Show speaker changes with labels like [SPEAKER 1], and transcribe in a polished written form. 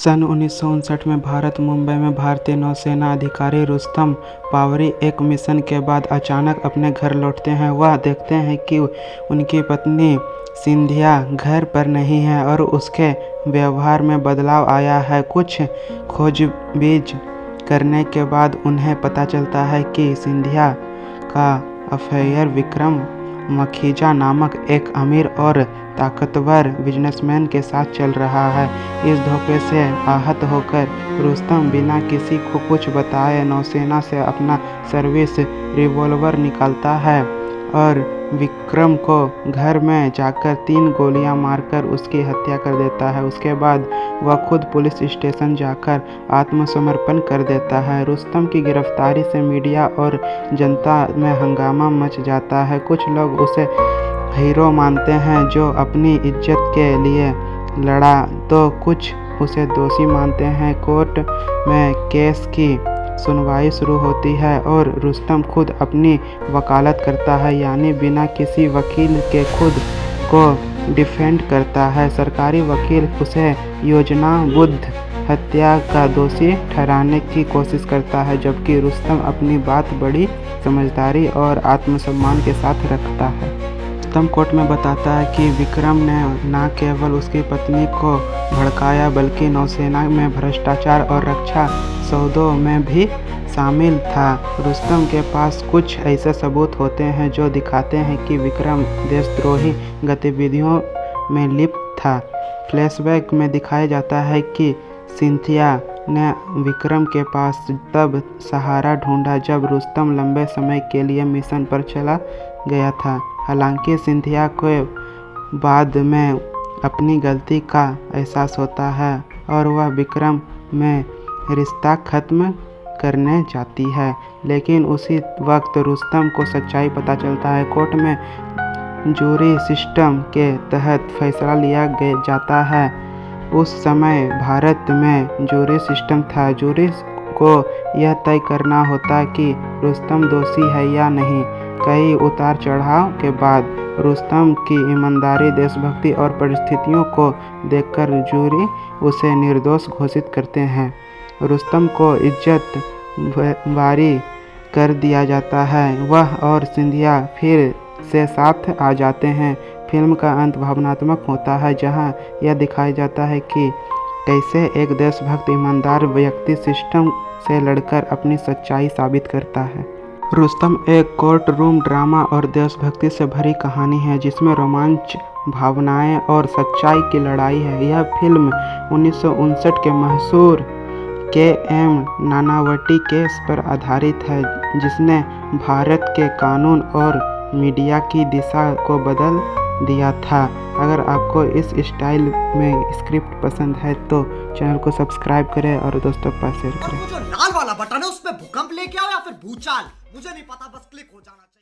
[SPEAKER 1] सन 1959 में भारत मुंबई में भारतीय नौसेना अधिकारी रुस्तम पावरी एक मिशन के बाद अचानक अपने घर लौटते हैं। वह देखते हैं कि उनकी पत्नी सिंधिया घर पर नहीं है और उसके व्यवहार में बदलाव आया है। कुछ खोजबीन करने के बाद उन्हें पता चलता है कि सिंधिया का अफेयर विक्रम मखीजा नामक एक अमीर और ताकतवर बिजनेसमैन के साथ चल रहा है। इस धोखे से आहत होकर रुस्तम बिना किसी को कुछ बताए नौसेना से अपना सर्विस रिवॉल्वर निकालता है और विक्रम को घर में जाकर 3 गोलियां मारकर उसकी हत्या कर देता है। उसके बाद वह खुद पुलिस स्टेशन जाकर आत्मसमर्पण कर देता है। रुस्तम की गिरफ्तारी से मीडिया और जनता में हंगामा मच जाता है। कुछ लोग उसे हीरो मानते हैं जो अपनी इज्जत के लिए लड़ा, तो कुछ उसे दोषी मानते हैं। कोर्ट में केस की सुनवाई शुरू होती है और रुस्तम खुद अपनी वकालत करता है, यानी बिना किसी वकील के खुद को डिफेंड करता है। सरकारी वकील उसे योजनाबद्ध हत्या का दोषी ठहराने की कोशिश करता है, जबकि रुस्तम अपनी बात बड़ी समझदारी और आत्मसम्मान के साथ रखता है। रुस्तम कोर्ट में बताता है कि विक्रम ने न केवल उसकी पत्नी को भड़काया बल्कि नौसेना में भ्रष्टाचार और रक्षा सौदों में भी शामिल था। रुस्तम के पास कुछ ऐसे सबूत होते हैं जो दिखाते हैं कि विक्रम देशद्रोही गतिविधियों में लिप्त था। फ्लैशबैक में दिखाया जाता है कि सिंथिया ने विक्रम के पास तब सहारा ढूंढा जब रुस्तम लंबे समय के लिए मिशन पर चला गया था। हालांकि सिंथिया को बाद में अपनी गलती का एहसास होता है और वह विक्रम में रिश्ता खत्म करने जाती है, लेकिन उसी वक्त रुस्तम को सच्चाई पता चलता है। कोर्ट में जूरी सिस्टम के तहत फैसला लिया जाता है। उस समय भारत में जूरी सिस्टम था। जूरी को यह तय करना होता कि रुस्तम दोषी है या नहीं। कई उतार चढ़ाव के बाद रुस्तम की ईमानदारी, देशभक्ति और परिस्थितियों को देखकर जूरी उसे निर्दोष घोषित करते हैं। रुस्तम को इज्जत बारी कर दिया जाता है। वह और सिंधिया फिर से साथ आ जाते हैं। फिल्म का अंत भावनात्मक होता है, जहां यह दिखाया जाता है कि कैसे एक देशभक्त ईमानदार व्यक्ति सिस्टम से लड़कर अपनी सच्चाई साबित करता है। रुस्तम एक कोर्ट रूम ड्रामा और देशभक्ति से भरी कहानी है, जिसमें रोमांच, भावनाएं और सच्चाई की लड़ाई है। यह फिल्म 1959 के मशहूर के.एम. नानावटी केस पर आधारित है, जिसने भारत के कानून और मीडिया की दिशा को बदल दिया था। अगर आपको इस स्टाइल में स्क्रिप्ट पसंद है तो चैनल को सब्सक्राइब करें और दोस्तों के पास शेयर करें।
[SPEAKER 2] जो लाल वाला बटन है उसमें भूकंप लेके आओ या फिर भूचाल, मुझे नहीं पता, बस क्लिक हो जाना चाहिए।